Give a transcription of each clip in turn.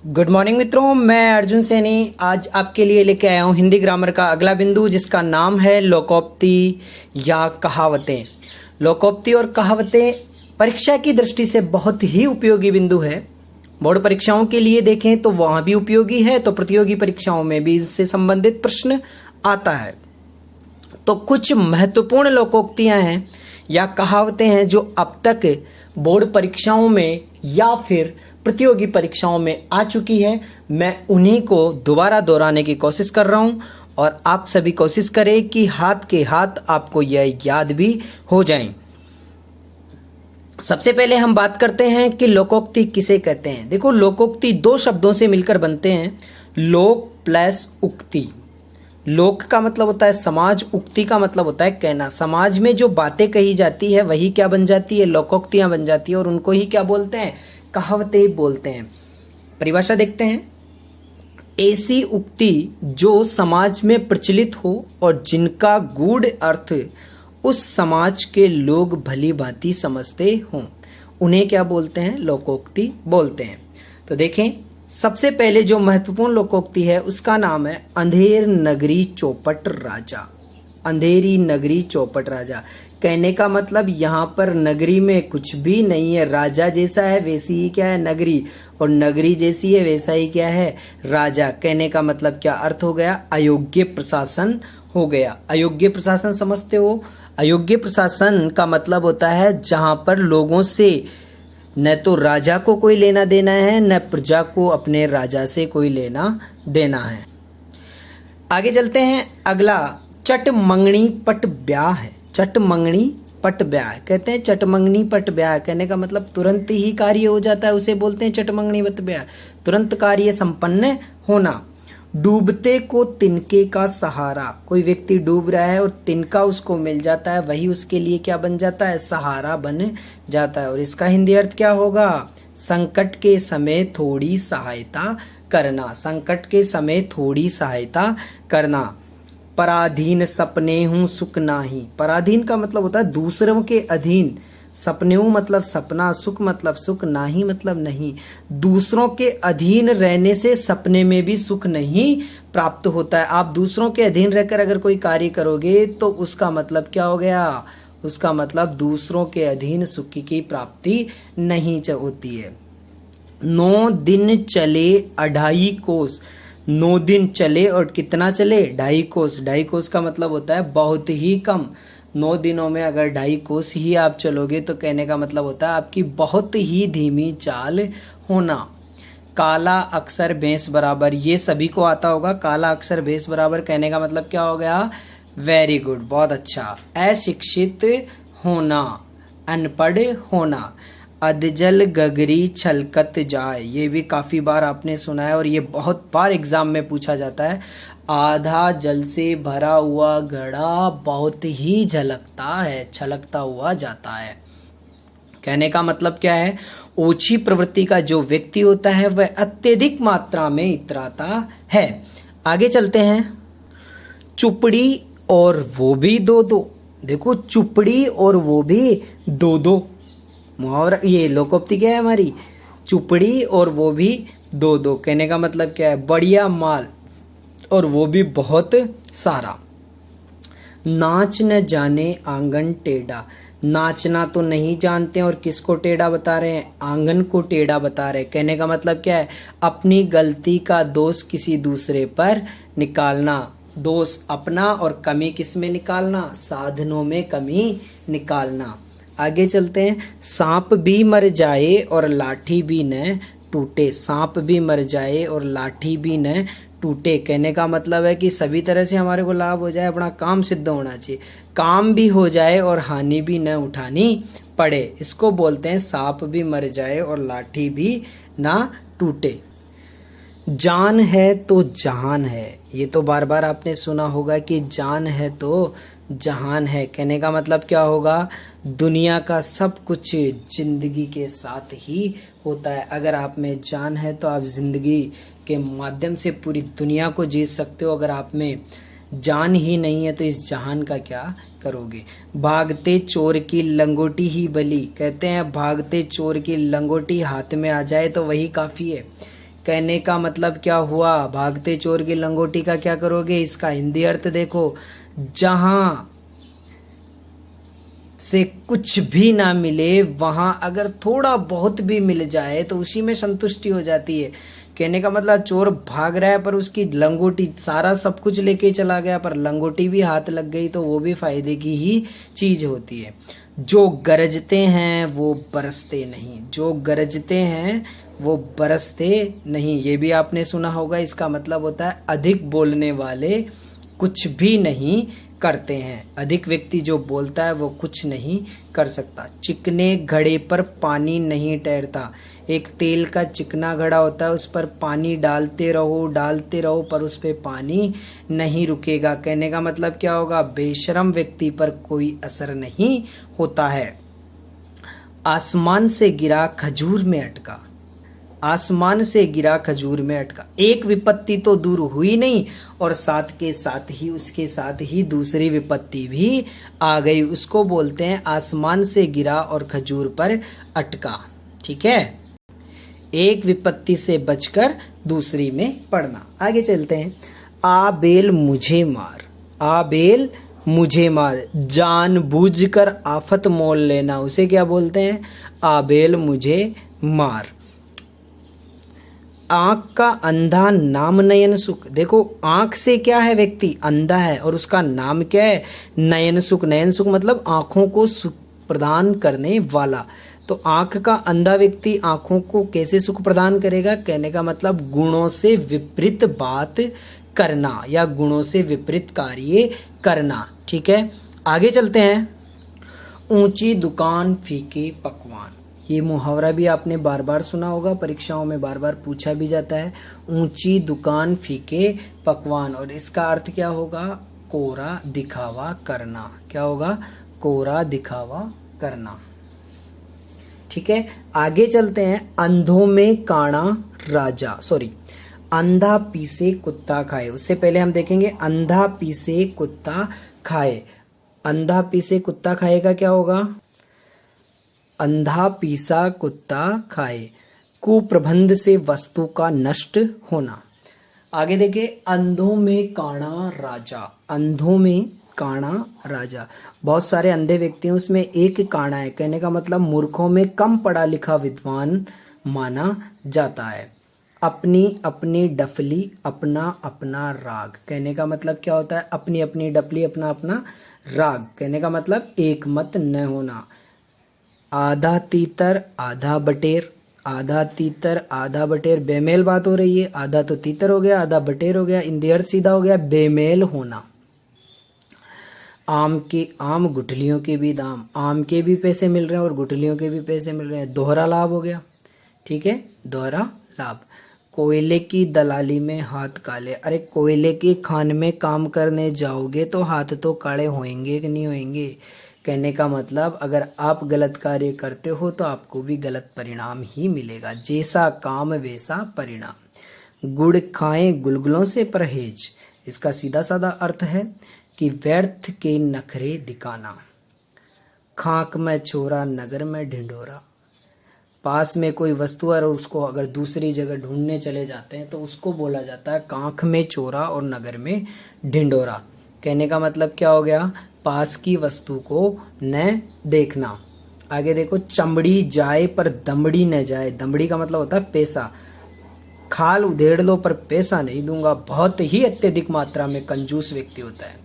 Good morning मित्रों, मैं अर्जुन सैनी आज आपके लिए लेके आया हूँ हिंदी ग्रामर का अगला बिंदु, जिसका नाम है लोकोक्ति या कहावतें। लोकोक्ति और कहावतें परीक्षा की दृष्टि से बहुत ही उपयोगी बिंदु है। बोर्ड परीक्षाओं के लिए देखें तो वहां भी उपयोगी है, तो प्रतियोगी परीक्षाओं में भी इससे संबंधित प्रश्न आता है। तो कुछ महत्वपूर्ण लोकोक्तियां हैं या कहावतें हैं जो अब तक बोर्ड परीक्षाओं में या फिर प्रतियोगी परीक्षाओं में आ चुकी है। मैं उन्हीं को दोबारा दोहराने की कोशिश कर रहा हूं और आप सभी कोशिश करें कि हाथ के हाथ आपको यह याद भी हो जाए। सबसे पहले हम बात करते हैं कि लोकोक्ति किसे कहते हैं। देखो, लोकोक्ति दो शब्दों से मिलकर बनते हैं, लोक प्लस उक्ति। लोक का मतलब होता है समाज, उक्ति का मतलब होता है कहना। समाज में जो बातें कही जाती है वही क्या बन जाती है, लोकोक्तियां बन जाती है, और उनको ही क्या बोलते हैं, कहावतें बोलते हैं। परिभाषा देखते हैं, ऐसी उक्ति जो समाज में प्रचलित हो और जिनका गूढ़ अर्थ उस समाज के लोग भली भांति समझते हों, उन्हें क्या बोलते हैं, लोकोक्ति बोलते हैं। तो देखें, सबसे पहले जो महत्वपूर्ण लोकोक्ति है उसका नाम है अंधेर नगरी चौपट राजा। अंधेरी नगरी चौपट राजा कहने का मतलब यहाँ पर नगरी में कुछ भी नहीं है, राजा जैसा है वैसी ही क्या है नगरी, और नगरी जैसी है वैसा ही क्या है राजा। कहने का मतलब क्या अर्थ हो गया, अयोग्य प्रशासन हो गया। अयोग्य प्रशासन समझते हो, अयोग्य प्रशासन का मतलब होता है जहां पर लोगों से न तो राजा को कोई लेना देना है, न प्रजा को अपने राजा से कोई लेना देना है। आगे चलते हैं, अगला चट मंगनी पट ब्याह है। चट मंगनी पट ब्याह कहते हैं, चट मंगनी पट ब्याह कहने का मतलब तुरंत ही कार्य हो जाता है, उसे बोलते हैं चट मंगनी पट ब्याह, तुरंत कार्य संपन्न होना। डूबते को तिनके का सहारा, कोई व्यक्ति डूब रहा है और तिनका उसको मिल जाता है, वही उसके लिए क्या बन जाता है, सहारा बन जाता है। और इसका हिंदी अर्थ क्या होगा, संकट के समय थोड़ी सहायता करना। संकट के समय थोड़ी सहायता करना। पराधीन सपने हूं सुख नाही। पराधीन का मतलब होता है दूसरों के अधीन। सपने हूं मतलब सपना, सुख मतलब सुख, नाही मतलब नहीं। दूसरों के अधीन रहने से सपने में भी सुख नहीं प्राप्त होता है। आप दूसरों के अधीन रहकर अगर कोई कार्य करोगे तो उसका मतलब क्या हो गया, उसका मतलब दूसरों के अधीन सुख की प्राप्ति नहीं होती है। 9 दिन चले 2.5 कोस। 9 दिन चले और कितना चले, 2.5 कोस। 2.5 कोस का मतलब होता है बहुत ही कम। 9 दिनों में अगर 2.5 कोस ही आप चलोगे तो कहने का मतलब होता है आपकी बहुत ही धीमी चाल होना। काला अक्षर भैंस बराबर, ये सभी को आता होगा। काला अक्षर भैंस बराबर कहने का मतलब क्या हो गया, वेरी गुड, बहुत अच्छा। अशिक्षित होना, अनपढ़ होना। अधजल गगरी छलकत जाए, ये भी काफी बार आपने सुना है और ये बहुत बार एग्जाम में पूछा जाता है। आधा जल से भरा हुआ घड़ा बहुत ही झलकता है, छलकता हुआ जाता है। कहने का मतलब क्या है, ओछी प्रवृत्ति का जो व्यक्ति होता है वह अत्यधिक मात्रा में इतराता है। आगे चलते हैं, चुपड़ी और वो भी 2-2। देखो, चुपड़ी और वो भी 2-2 मुहावरा, ये लोकोक्ति क्या है हमारी, चुपड़ी और वो भी 2-2 कहने का मतलब क्या है, बढ़िया माल और वो भी बहुत सारा। नाच न जाने आंगन टेढ़ा। नाचना तो नहीं जानते और किसको टेढ़ा बता रहे हैं, आंगन को टेढ़ा बता रहे हैं। कहने का मतलब क्या है, अपनी गलती का दोष किसी दूसरे पर निकालना। दोष अपना और कमी किस में निकालना, साधनों में कमी निकालना। आगे चलते हैं, सांप भी मर जाए और लाठी भी न टूटे। सांप भी मर जाए और लाठी भी न टूटे कहने का मतलब है कि सभी तरह से हमारे को लाभ हो जाए, अपना काम सिद्ध होना चाहिए, काम भी हो जाए और हानि भी न उठानी पड़े। इसको बोलते हैं सांप भी मर जाए और लाठी भी ना टूटे। जान है तो जहान है, ये तो बार बार आपने सुना होगा कि जान है तो जहान है। कहने का मतलब क्या होगा, दुनिया का सब कुछ जिंदगी के साथ ही होता है। अगर आप में जान है तो आप जिंदगी के माध्यम से पूरी दुनिया को जीत सकते हो। अगर आप में जान ही नहीं है तो इस जहान का क्या करोगे। भागते चोर की लंगोटी ही बली, कहते हैं भागते चोर की लंगोटी हाथ में आ जाए तो वही काफी है। कहने का मतलब क्या हुआ, भागते चोर की लंगोटी का क्या करोगे, इसका हिंदी अर्थ देखो, जहां से कुछ भी ना मिले वहां अगर थोड़ा बहुत भी मिल जाए तो उसी में संतुष्टि हो जाती है। कहने का मतलब चोर भाग रहा है पर उसकी लंगोटी, सारा सब कुछ लेके चला गया पर लंगोटी भी हाथ लग गई तो वो भी फायदे की ही चीज होती है। जो गरजते हैं वो बरसते नहीं, जो गरजते हैं वो बरसते नहीं, ये भी आपने सुना होगा। इसका मतलब होता है अधिक बोलने वाले कुछ भी नहीं करते हैं। अधिक व्यक्ति जो बोलता है वो कुछ नहीं कर सकता। चिकने घड़े पर पानी नहीं ठहरता। एक तेल का चिकना घड़ा होता है, उस पर पानी डालते रहो पर उस पर पानी नहीं रुकेगा। कहने का मतलब क्या होगा, बेशरम व्यक्ति पर कोई असर नहीं होता है। आसमान से गिरा खजूर में अटका, आसमान से गिरा खजूर में अटका। एक विपत्ति तो दूर हुई नहीं और साथ के साथ ही उसके साथ ही दूसरी विपत्ति भी आ गई, उसको बोलते हैं आसमान से गिरा और खजूर पर अटका। ठीक है, एक विपत्ति से बचकर दूसरी में पड़ना। आगे चलते हैं। आ बेल मुझे मार, आ बेल मुझे मार, जानबूझकर आफत मोल लेना, उसे क्या बोलते हैं, आ बेल मुझे मार। आंख का अंधा नाम नयन सुख। देखो आंख से क्या है, व्यक्ति अंधा है और उसका नाम क्या है, नयन सुख। नयन सुख मतलब आंखों को सुख प्रदान करने वाला। तो आंख का अंधा व्यक्ति आंखों को कैसे सुख प्रदान करेगा, कहने का मतलब गुणों से विपरीत बात करना या गुणों से विपरीत कार्य करना। ठीक है, आगे चलते हैं। ऊंची दुकान फीके पकवान, ये मुहावरा भी आपने बार बार सुना होगा, परीक्षाओं में बार बार पूछा भी जाता है। ऊंची दुकान फीके पकवान, और इसका अर्थ क्या होगा, कोरा दिखावा करना। क्या होगा, कोरा दिखावा करना। ठीक है, आगे चलते हैं। अंधों में काना राजा, सॉरी, अंधा पीसे कुत्ता खाए। उससे पहले हम देखेंगे अंधा पीसे कुत्ता खाए। अंधा पीसे कुत्ता खाए का क्या होगा, अंधा पीसा कुत्ता खाए। कुप्रबंध से वस्तु का नष्ट होना। आगे देखिए, अंधों में काना राजा, अंधों में काना राजा। बहुत सारे अंधे व्यक्ति हैं, उसमें एक काना है। कहने का मतलब मूर्खों में कम पढ़ा लिखा विद्वान माना जाता है। अपनी अपनी डफली अपना अपना राग, कहने का मतलब क्या होता है, अपनी अपनी डफली अपना अपना राग। कहने का मतलब एक मत न होना। आधा तीतर आधा बटेर, आधा तीतर आधा बटेर, बेमेल बात हो रही है। आधा तो तीतर हो गया, आधा बटेर हो गया, इंदी अर्थ सीधा हो गया बेमेल होना। आम के आम, गुठलियों के भी दाम, आम के भी पैसे मिल रहे हैं और गुठलियों के भी पैसे मिल रहे हैं, दोहरा लाभ हो गया। ठीक है, दोहरा लाभ। कोयले की दलाली में हाथ काले, अरे कोयले की खान में काम करने जाओगे तो हाथ तो काले होंगे कि नहीं होंगे। कहने का मतलब अगर आप गलत कार्य करते हो तो आपको भी गलत परिणाम ही मिलेगा। जैसा काम वैसा परिणाम। गुड़ खाएं गुलगुलों से परहेज, इसका सीधा साधा अर्थ है कि व्यर्थ के नखरे दिखाना। खाक में चोरा नगर में ढिंढोरा, पास में कोई वस्तु है और उसको अगर दूसरी जगह ढूंढने चले जाते हैं तो उसको बोला जाता है कांख में चोरा और नगर में ढिंढोरा। कहने का मतलब क्या हो गया, पास की वस्तु को न देखना। आगे देखो, चमड़ी जाए पर दमड़ी न जाए। दमड़ी का मतलब होता है पैसा। खाल उधेड़ लो पर पैसा नहीं दूंगा, बहुत ही अत्यधिक मात्रा में कंजूस व्यक्ति होता है।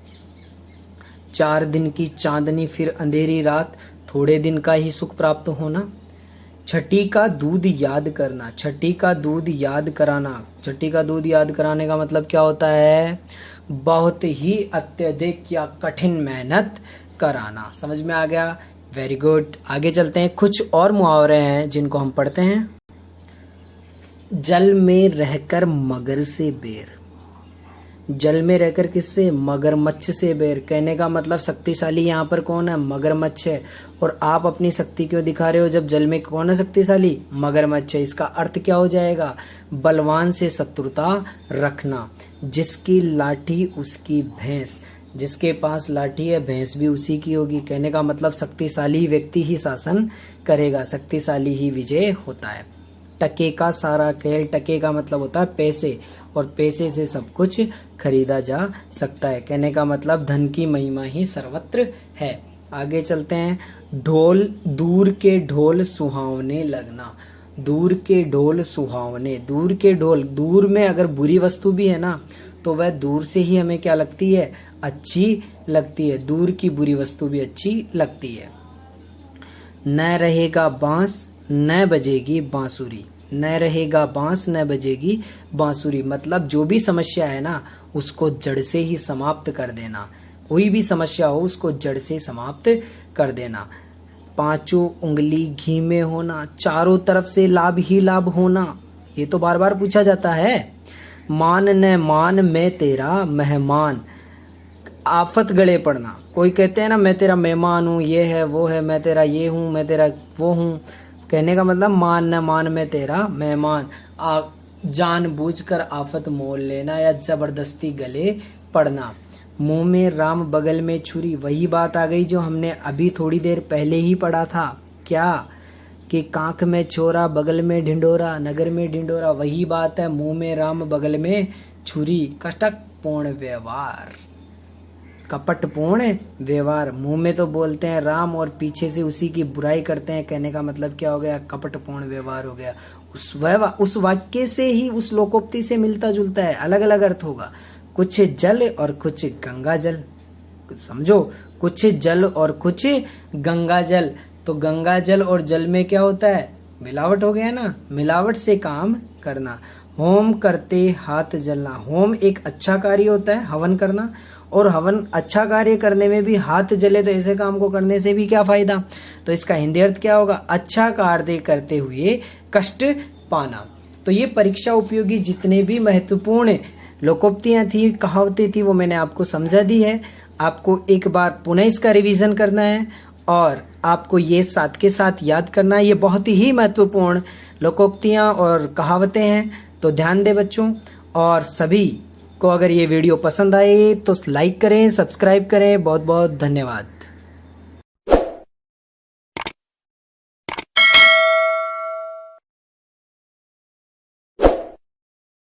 4 दिन की चांदनी फिर अंधेरी रात, थोड़े दिन का ही सुख प्राप्त होना। छठी का दूध याद करना, छठी का दूध याद कराना। छठी का दूध याद कराने का मतलब क्या होता है, बहुत ही अत्यधिक या कठिन मेहनत कराना। समझ में आ गया, वेरी गुड। आगे चलते हैं, कुछ और मुहावरे हैं जिनको हम पढ़ते हैं। जल में रहकर मगर से बेर, जल में रहकर किससे, मगरमच्छ से बैर। कहने का मतलब शक्तिशाली यहाँ पर कौन है, मगरमच्छ है। और आप अपनी शक्ति क्यों दिखा रहे हो जब जल में कौन है शक्तिशाली, मगरमच्छ है। इसका अर्थ क्या हो जाएगा, बलवान से शत्रुता रखना। जिसकी लाठी उसकी भैंस, जिसके पास लाठी है भैंस भी उसी की होगी। कहने का मतलब शक्तिशाली व्यक्ति ही शासन करेगा, शक्तिशाली ही विजय होता है। टके का सारा खेल, टके का मतलब होता है पैसे, और पैसे से सब कुछ खरीदा जा सकता है। कहने का मतलब धन की महिमा ही सर्वत्र है। आगे चलते हैं। ढोल, दूर के ढोल सुहावने लगना। दूर के ढोल सुहावने, दूर के ढोल, दूर में अगर बुरी वस्तु भी है ना तो वह दूर से ही हमें क्या लगती है, अच्छी लगती है। दूर की बुरी वस्तु भी अच्छी लगती है। न रहेगा बांस न बजेगी बांसुरी। न रहेगा बांस न बजेगी बांसुरी मतलब जो भी समस्या है ना उसको जड़ से ही समाप्त कर देना। कोई भी समस्या हो उसको जड़ से समाप्त कर देना। पांचों उंगली घी में होना, चारों तरफ से लाभ ही लाभ होना, ये तो बार बार पूछा जाता है। मान न मान मैं तेरा मेहमान, आफत गले पड़ना। कोई कहते हैं ना मैं तेरा मेहमान हूँ, ये है वो है, मैं तेरा ये हूँ, मैं तेरा वो हूँ। कहने का मतलब मान न मान मैं तेरा मेहमान, जानबूझकर आफत मोल लेना या जबरदस्ती गले पड़ना। मुंह में राम बगल में छुरी, वही बात आ गई जो हमने अभी थोड़ी देर पहले ही पढ़ा था। क्या कि कांख में छोरा बगल में ढिंडोरा, नगर में ढिंडोरा, वही बात है। मुंह में राम बगल में छुरी, कटकपूर्ण व्यवहार, कपटपूर्ण व्यवहार। मुंह में तो बोलते हैं राम और पीछे से उसी की बुराई करते हैं। कहने का मतलब क्या हो गया, कपटपूर्ण व्यवहार हो गया। उस वाक्य से ही, उस लोकोक्ति से मिलता जुलता है, अलग अलग अर्थ होगा। कुछ जल और कुछ गंगा जल, समझो, कुछ जल और कुछ गंगा जल। तो गंगा जल और जल में क्या होता है, मिलावट हो गया ना, मिलावट से काम करना। होम करते हाथ जलना, होम एक अच्छा कार्य होता है, हवन करना, और हवन अच्छा कार्य करने में भी हाथ जले तो ऐसे काम को करने से भी क्या फायदा। तो इसका हिंदी अर्थ क्या होगा, अच्छा कार्य करते हुए कष्ट पाना। तो ये परीक्षा उपयोगी जितने भी महत्वपूर्ण लोकोक्तियां थी, कहावतें थी, वो मैंने आपको समझा दी है। आपको एक बार पुनः इसका रिवीजन करना है और आपको ये साथ के साथ याद करना है। ये बहुत ही महत्वपूर्ण लोकोक्तियां और कहावतें हैं, तो ध्यान दें बच्चों। और सभी को अगर ये वीडियो पसंद आए तो लाइक करें, सब्सक्राइब करें। बहुत बहुत धन्यवाद।